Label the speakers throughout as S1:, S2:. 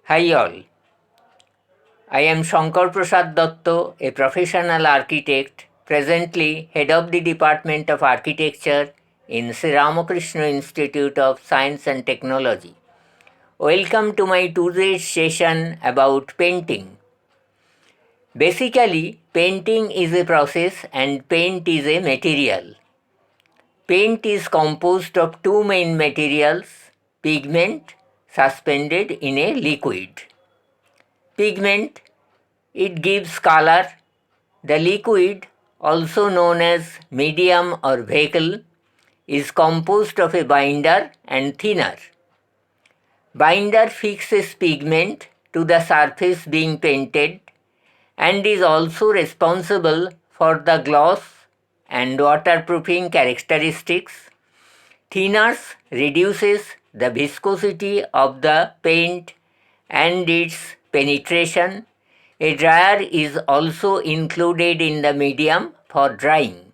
S1: Hi all, I am Shankar Prasad Datto, a professional architect, presently head of the Department of Architecture in Sri Ramakrishna Institute of Science and Technology. Welcome to my today's session about painting. Basically, painting is a process and paint is a material. Paint is composed of two main materials, pigment suspended in a liquid. Pigment, it gives color. The liquid, also known as medium or vehicle, is composed of a binder and thinner. Binder fixes pigment to the surface being painted and is also responsible for the gloss and waterproofing characteristics. Thinners reduces the viscosity of the paint and its penetration. A dryer is also included in the medium for drying.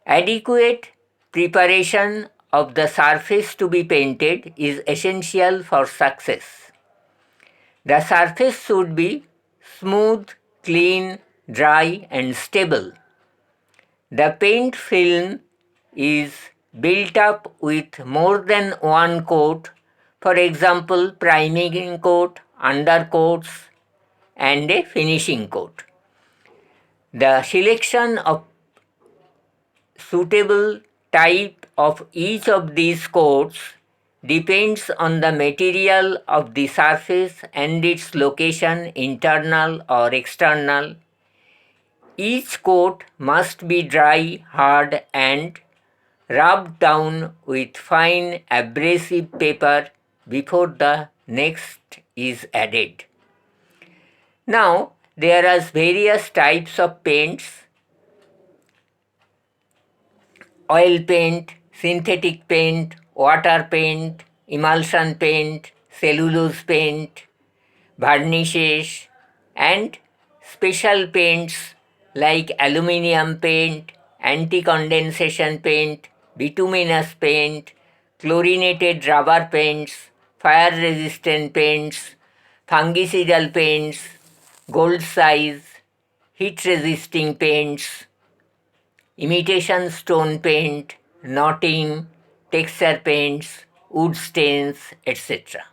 S1: Adequate preparation of the surface to be painted is essential for success. The surface should be smooth, clean, dry, and stable. The paint film is built up with more than one coat, for example, priming coat, undercoats, and a finishing coat. The selection of suitable type of each of these coats depends on the material of the surface and its location, internal or external. Each coat must be dry, hard, and rubbed down with fine abrasive paper before the next is added. Now, there are various types of paints: oil paint, synthetic paint, water paint, emulsion paint, cellulose paint, varnishes, and special paints like aluminium paint, anti-condensation paint, bituminous paint, chlorinated rubber paints, fire-resistant paints, fungicidal paints, gold size, heat-resisting paints, imitation stone paint, knotting, texture paints, wood stains, etc.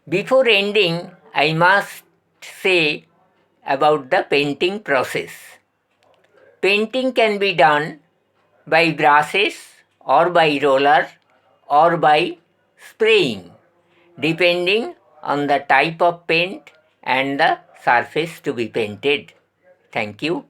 S1: Before ending, I must say about the painting process. Painting can be done by brushes or by roller or by spraying, depending on the type of paint and the surface to be painted. Thank you.